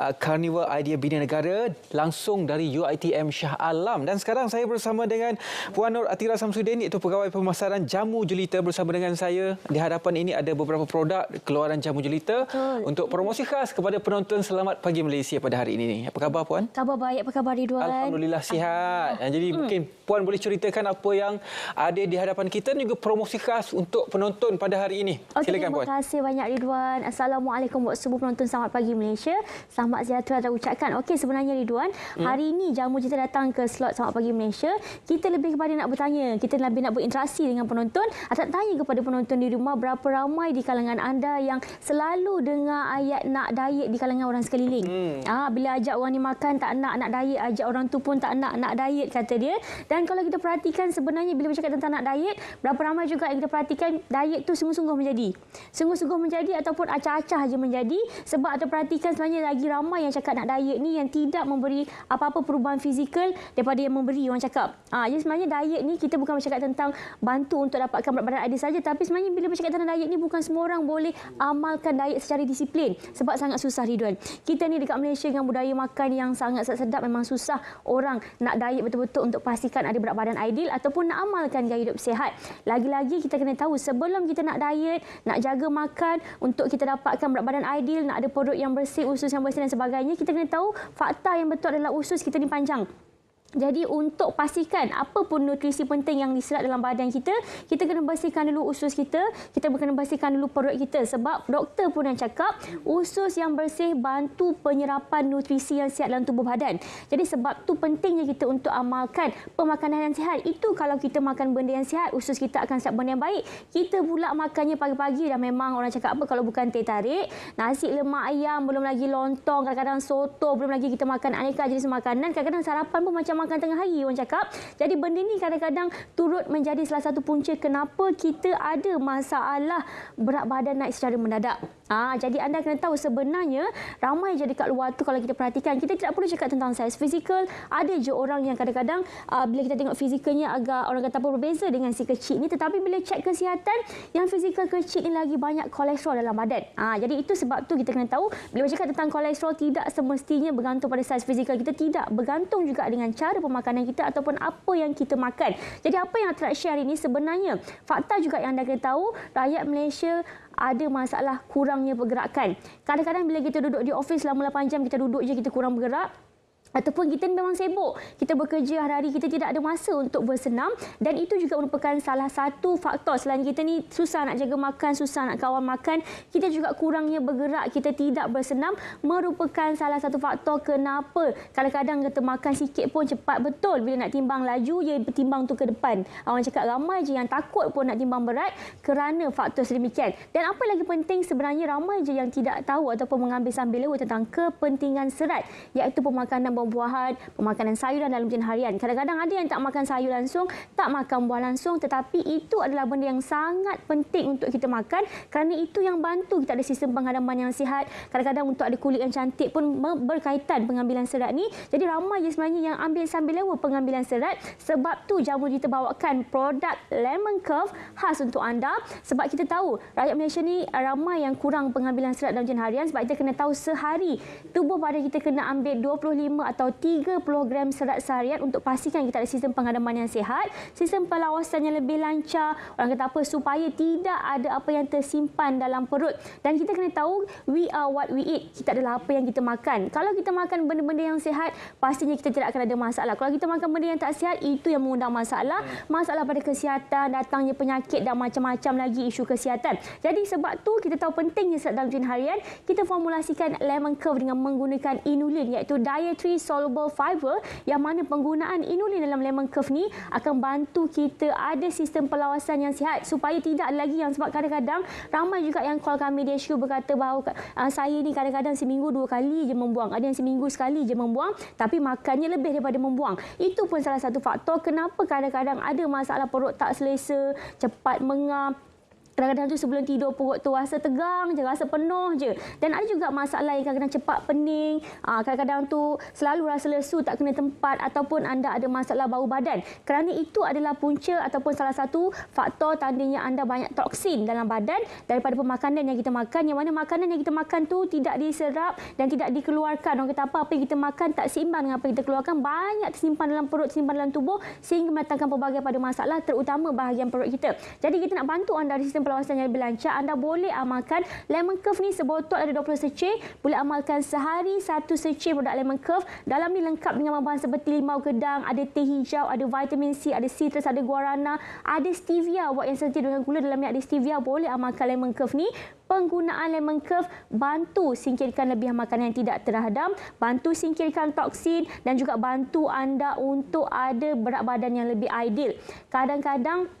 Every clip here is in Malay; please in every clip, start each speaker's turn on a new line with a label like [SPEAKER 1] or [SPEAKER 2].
[SPEAKER 1] Karnival Idea Bina Negara langsung dari UiTM Shah Alam. Dan sekarang saya bersama dengan Puan Nur Atira Samsudin, iaitu Pegawai Pemasaran Jamu Jelita. Bersama dengan saya di hadapan ini ada beberapa produk keluaran Jamu Jelita untuk promosi khas kepada penonton Selamat Pagi Malaysia pada hari ini. Apa khabar Puan?
[SPEAKER 2] Khabar baik, apa khabar Ridwan?
[SPEAKER 1] Alhamdulillah sihat. Jadi mungkin Puan boleh ceritakan apa yang ada di hadapan kita dan juga promosi khas untuk penonton pada hari ini. Silakan Puan.
[SPEAKER 2] Terima kasih banyak Ridwan. Assalamualaikum buat semua penonton Selamat Pagi Malaysia. Selamat sejahtera dah ucapkan. Okey, sebenarnya Ridwan, hari ini Jamu Jelita datang ke slot Selamat Pagi Malaysia. Kita lebih kepada nak bertanya, kita lebih nak berinteraksi dengan penonton. Atau tanya kepada penonton di rumah, berapa ramai di kalangan anda yang selalu dengar ayat nak diet di kalangan orang sekeliling. Bila ajak orang ni makan tak nak diet, ajak orang tu pun tak nak diet kata dia. Dan kalau kita perhatikan sebenarnya bila bercakap tentang nak diet, berapa ramai juga yang kita perhatikan diet tu sungguh-sungguh menjadi. Sungguh-sungguh menjadi ataupun acah-acah saja menjadi, sebab ada perhatikan sebenarnya lagi ramai yang cakap nak diet ni yang tidak memberi apa-apa perubahan fizikal daripada yang memberi orang cakap. Jadi sebenarnya diet ni kita bukan bercakap tentang bantu untuk dapatkan berat badan ideal saja, tapi sebenarnya bila bercakap tentang diet ni bukan semua orang boleh amalkan diet secara disiplin sebab sangat susah Ridwan. Kita ni dekat Malaysia dengan budaya makan yang sangat sedap, memang susah orang nak diet betul-betul untuk pastikan ada berat badan ideal ataupun nak amalkan gaya hidup sihat. Lagi-lagi kita kena tahu sebelum kita nak diet, nak jaga makan untuk kita dapatkan berat badan ideal, nak ada perut yang bersih, usus yang bersih dan sebagainya, kita kena tahu fakta yang betul adalah usus kita ni panjang. Jadi untuk pastikan apa pun nutrisi penting yang diserap dalam badan kita, kita kena bersihkan dulu usus kita, kita kena bersihkan dulu perut kita, sebab doktor pun yang cakap usus yang bersih bantu penyerapan nutrisi yang sihat dalam tubuh badan. Jadi sebab tu pentingnya kita untuk amalkan pemakanan yang sihat. Itu kalau kita makan benda yang sihat, usus kita akan siap benda yang baik. Kita pula makannya pagi-pagi dah memang orang cakap apa, kalau bukan teh tarik, nasi lemak ayam, belum lagi lontong, kadang-kadang soto, belum lagi kita makan aneka jenis makanan, kadang-kadang sarapan pun macam makan tengah hari orang cakap. Jadi benda ni kadang-kadang turut menjadi salah satu punca kenapa kita ada masalah berat badan naik secara mendadak. Jadi anda kena tahu sebenarnya ramai je dekat luar tu, kalau kita perhatikan, kita tidak perlu cakap tentang saiz fizikal. Ada je orang yang kadang-kadang bila kita tengok fizikalnya agak orang kata apa berbeza dengan si kecil ni, tetapi bila cek kesihatan yang fizikal kecil ni lagi banyak kolesterol dalam badan. Jadi itu sebab tu kita kena tahu bila bercakap tentang kolesterol tidak semestinya bergantung pada saiz fizikal kita, tidak, bergantung juga dengan cara pemakanan kita ataupun apa yang kita makan. Jadi apa yang saya share hari ini sebenarnya fakta juga yang anda kena tahu, rakyat Malaysia ada masalah kurangnya pergerakan. Kadang-kadang bila kita duduk di ofis selama 8 jam, kita duduk je, kita kurang bergerak. Ataupun kita memang sibuk, kita bekerja hari-hari, kita tidak ada masa untuk bersenam, dan itu juga merupakan salah satu faktor. Selain kita ni susah nak jaga makan, susah nak kawal makan, kita juga kurangnya bergerak, kita tidak bersenam, merupakan salah satu faktor kenapa kadang-kadang kita makan sikit pun cepat betul bila nak timbang laju, dia timbang tu ke depan. Orang cakap ramai je yang takut pun nak timbang berat kerana faktor sedemikian. Dan apa lagi penting sebenarnya, ramai je yang tidak tahu ataupun mengambil sambil lewat tentang kepentingan serat, iaitu pemakanan buah-buahan, pemakanan sayuran dalam ujian harian. Kadang-kadang ada yang tak makan sayur langsung, tak makan buah langsung, tetapi itu adalah benda yang sangat penting untuk kita makan kerana itu yang bantu kita ada sistem penghadapan yang sihat. Kadang-kadang untuk ada kulit yang cantik pun berkaitan pengambilan serat ni. Jadi ramai je sebenarnya yang ambil sambil lewat pengambilan serat. Sebab tu Jamu kita bawakan produk Lemon Curve khas untuk anda, sebab kita tahu rakyat Malaysia ni ramai yang kurang pengambilan serat dalam ujian harian. Sebab kita kena tahu sehari tubuh badan kita kena ambil 25 atau 30 gram serat seharian untuk pastikan kita ada sistem penghadapan yang sihat, sistem perlawasan yang lebih lancar, orang kata apa, supaya tidak ada apa yang tersimpan dalam perut. Dan kita kena tahu we are what we eat, kita adalah apa yang kita makan. Kalau kita makan benda-benda yang sihat, pastinya kita tidak akan ada masalah. Kalau kita makan benda yang tak sihat, itu yang mengundang masalah, masalah pada kesihatan, datangnya penyakit dan macam-macam lagi isu kesihatan. Jadi sebab tu kita tahu pentingnya serat dalam ujian harian, kita formulasikan Lemon Curve dengan menggunakan inulin, iaitu dietary soluble fiber, yang mana penggunaan inulin dalam Lemon Curve ni akan bantu kita ada sistem perlawasan yang sihat, supaya tidak lagi yang, sebab kadang-kadang ramai juga yang call kami di HQ berkata bahawa saya ni kadang-kadang seminggu 2 kali je membuang, ada yang seminggu sekali je membuang, tapi makannya lebih daripada membuang. Itu pun salah satu faktor kenapa kadang-kadang ada masalah perut tak selesa, cepat mengap, Kadang-kadang tu sebelum tidur perut tu rasa tegang je, rasa penuh je. Dan ada juga masalah yang kadang-kadang cepat pening, kadang-kadang tu selalu rasa lesu tak kena tempat ataupun anda ada masalah bau badan. Kerana itu adalah punca ataupun salah satu faktor tandanya anda banyak toksin dalam badan daripada pemakanan yang kita makan, yang mana makanan yang kita makan tu tidak diserap dan tidak dikeluarkan. Orang kata apa yang kita makan tak seimbang dengan apa yang kita keluarkan, banyak tersimpan dalam perut, tersimpan dalam tubuh sehingga mendatangkan pelbagai pada masalah terutama bahagian perut kita. Jadi kita nak bantu anda di sistem perlawasan yang lebih lancar, anda boleh amalkan Lemon Curve ni. Sebotol ada 20 secik, boleh amalkan sehari 1 secik produk Lemon Curve. Dalam ni lengkap dengan bahan seperti limau gedang, ada teh hijau, ada vitamin C, ada citrus, ada guarana, ada stevia. Buat yang sensitif dengan gula, dalam ni ada stevia, boleh amalkan Lemon Curve ni. Penggunaan Lemon Curve bantu singkirkan lebihan makanan yang tidak terhadam, bantu singkirkan toksin dan juga bantu anda untuk ada berat badan yang lebih ideal. Kadang-kadang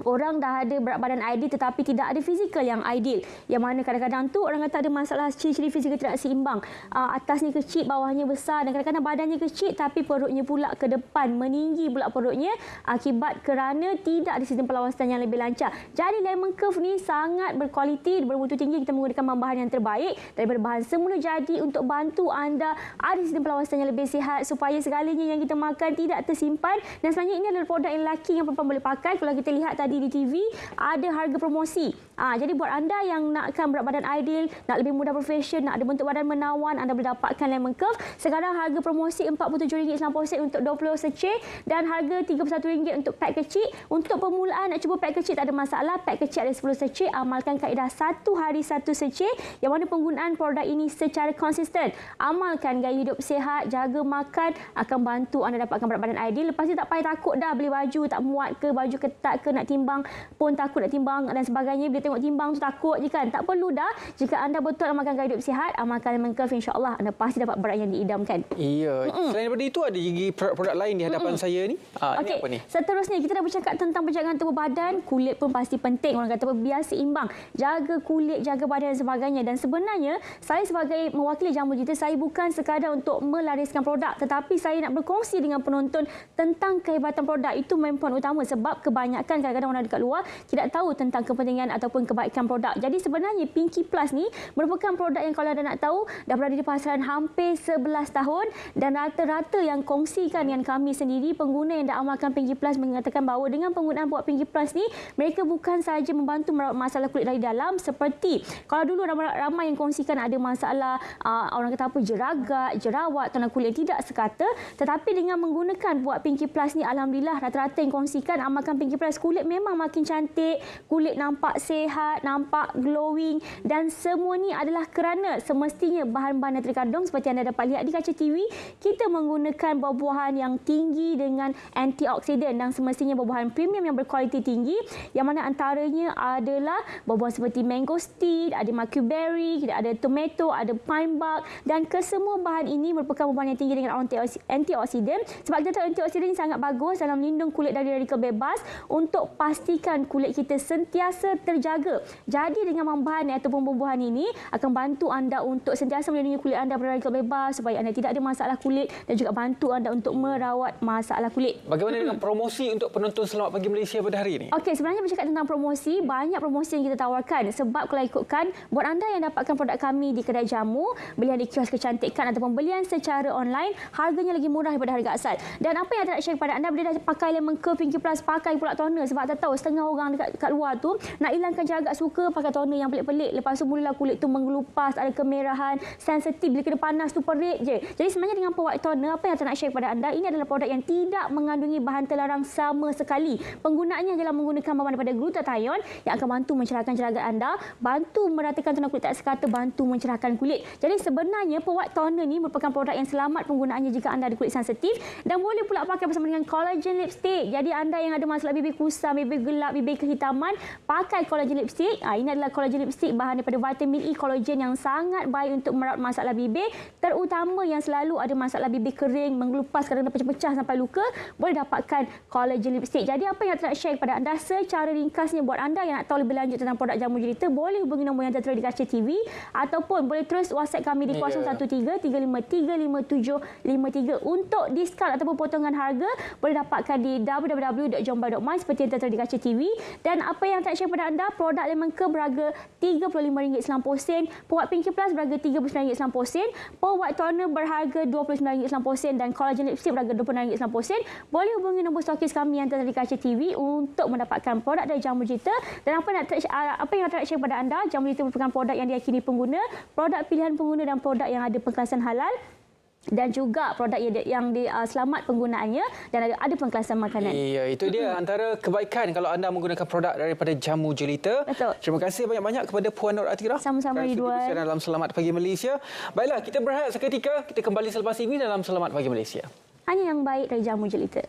[SPEAKER 2] orang dah ada berat badan ideal tetapi tidak ada fizikal yang ideal. Yang mana kadang-kadang tu orang kata ada masalah ciri-ciri fizikal tidak seimbang. Atasnya kecil, bawahnya besar, dan kadang-kadang badannya kecil tapi perutnya pula ke depan, meninggi pula perutnya akibat kerana tidak ada sistem perlawasan yang lebih lancar. Jadi Lemon Curve ni sangat berkualiti, bermutu tinggi. Kita menggunakan bahan-bahan yang terbaik daripada bahan semula jadi untuk bantu anda ada sistem perlawasan yang lebih sihat supaya segalanya yang kita makan tidak tersimpan. Dan sebenarnya ini adalah produk yang lelaki yang perempuan boleh pakai. Kalau kita lihat tadi di TV ada harga promosi. Jadi buat anda yang nakkan berat badan ideal, nak lebih mudah profesion, nak ada bentuk badan menawan, anda boleh dapatkan Lemon Curve. Sekarang harga promosi RM47.90 untuk 20 secik dan harga RM31 untuk pack kecil. Untuk permulaan nak cuba pack kecil tak ada masalah. Pack kecil ada 10 secik. Amalkan kaedah 1 hari 1 secik, yang mana penggunaan produk ini secara konsisten. Amalkan gaya hidup sihat, jaga makan, akan bantu anda dapatkan berat badan ideal. Lepas tu tak payah takut dah beli baju tak muat ke, baju ketat ke, nak timbang pun takut nak timbang dan sebagainya. Bila tengok timbang tu takut je kan. Tak perlu dah. Jika anda betul amalkan gaya hidup sihat, amalkan Lemon Curve, insya-Allah anda pasti dapat berat yang diidamkan.
[SPEAKER 1] Iya. Selain daripada itu ada lagi produk lain di hadapan saya ni. Ini apa ni?
[SPEAKER 2] Seterusnya kita dah bercakap tentang penjagaan tubuh badan. Kulit pun pasti penting. Orang kata biar seimbang. Jaga kulit, jaga badan dan sebagainya. Dan sebenarnya saya sebagai mewakili Jamu Jita, saya bukan sekadar untuk melariskan produk, tetapi saya nak berkongsi dengan penonton tentang kehebatan produk. Itu main point utama sebab kebanyakan kadang-kadang orang dekat luar tidak tahu tentang kepentingan ataupun kebaikan produk. Jadi sebenarnya Pinky Plus ni merupakan produk yang kalau anda nak tahu dah berada di pasaran hampir 11 tahun dan rata-rata yang kongsikan dengan kami sendiri, pengguna yang dah amalkan Pinky Plus mengatakan bahawa dengan penggunaan buat Pinky Plus ni, mereka bukan sahaja membantu merawat masalah kulit dari dalam seperti kalau dulu ramai yang kongsikan ada masalah orang kata apa, jeragat, jerawat, toner kulit tidak sekata, tetapi dengan menggunakan buat Pinky Plus ni, alhamdulillah rata-rata yang kongsikan amalkan Pinky Plus, kulit memang makin cantik, kulit nampak sihat, nampak glowing, dan semua ni adalah kerana semestinya bahan-bahan yang terkandung seperti anda dapat lihat di kaca TV, kita menggunakan buah-buahan yang tinggi dengan antioksidan dan semestinya buah-buahan premium yang berkualiti tinggi, yang mana antaranya adalah buah-buahan seperti mangosteen, ada macuberry, ada tomato, ada pine bark, dan kesemua bahan ini merupakan buah-buahan yang tinggi dengan antioksidan. Sebab kita tahu antioksidan ini sangat bagus dalam melindungi kulit dari radikal bebas untuk pastikan kulit kita sentiasa terjaga. Jadi dengan bahan ataupun buah-buahan ini akan bantu anda untuk sentiasa melindungi kulit anda dari radikal bebas supaya anda tidak ada masalah kulit dan juga bantu anda untuk merawat masalah kulit.
[SPEAKER 1] Bagaimana dengan promosi untuk penonton Selamat Pagi Malaysia pada hari ini?
[SPEAKER 2] Okey, sebenarnya bercakap tentang promosi, banyak promosi yang kita tawarkan sebab kalau ikutkan buat anda yang dapatkan produk kami di kedai jamu, belian di kios kecantikan ataupun belian secara online, harganya lagi murah daripada harga asal. Dan apa yang saya nak share kepada anda, bila dah pakai Lemon Curve, Pinky Plus, pakai pula toner sebab tak tahu setengah orang dekat luar tu nak hilangkan jeragat suka pakai toner yang pelik-pelik. Lepas tu mulalah kulit tu mengelupas, ada kemerahan, sensitif, bila kena panas tu perit je. Jadi sebenarnya dengan white toner, apa yang saya nak share kepada anda, ini adalah produk yang tidak mengandungi bahan terlarang sama sekali. Penggunaannya adalah menggunakan bahan daripada glutathione yang akan bantu mencerahkan jeragat anda, bantu meratakan toner kulit tak sekata, bantu mencerahkan kulit. Jadi sebenarnya white toner ni merupakan produk yang selamat penggunaannya jika anda ada kulit sensitif dan boleh pula pakai bersama dengan collagen lipstick. Jadi anda yang ada masalah bibir kusam, bibir gelap, bibir kehitaman, pakai collagen lipstick. Ini adalah collagen lipstick bahan daripada vitamin E collagen yang sangat baik untuk merawat masalah bibir, terutama yang selalu ada masalah bibir kering, mengelupas, kadang-kadang pecah-pecah sampai luka, boleh dapatkan collagen lipstick. Jadi apa yang saya nak share kepada anda secara ringkasnya, buat anda yang nak tahu lebih lanjut tentang produk Jamu Jita, boleh hubungi nombor yang tertera di kaca TV ataupun boleh terus WhatsApp kami di 013-353-753. Untuk diskaun ataupun potongan harga boleh dapatkan di www.jombai.my seperti yang tertera di kaca TV. Dan apa yang saya share kepada anda, produk lemon curd berharga RM35.90, Perawat Pinky Plus berharga RM39.90, Perawat Toner berharga RM29.90 dan Collagen Lipstick berharga RM29.90. Boleh hubungi nombor stokis kami yang tertera di kaca TV untuk mendapatkan produk dari Jamu Jita. Dan apa yang nak share kepada anda, Jamu Jita merupakan produk yang diyakini pengguna, produk pilihan pengguna dan produk yang ada pengkelasan halal, dan juga produk yang selamat penggunaannya dan ada pengkelasan makanan.
[SPEAKER 1] Ya, itu dia antara kebaikan kalau anda menggunakan produk daripada Jamu Jelita.
[SPEAKER 2] Betul.
[SPEAKER 1] Terima kasih banyak-banyak kepada Puan Nur Atira.
[SPEAKER 2] Sama-sama, Ridwan.
[SPEAKER 1] Dalam Selamat Pagi Malaysia. Baiklah, kita berehat seketika. Kita kembali selepas ini dalam Selamat Pagi Malaysia.
[SPEAKER 2] Hanya yang baik dari Jamu Jelita.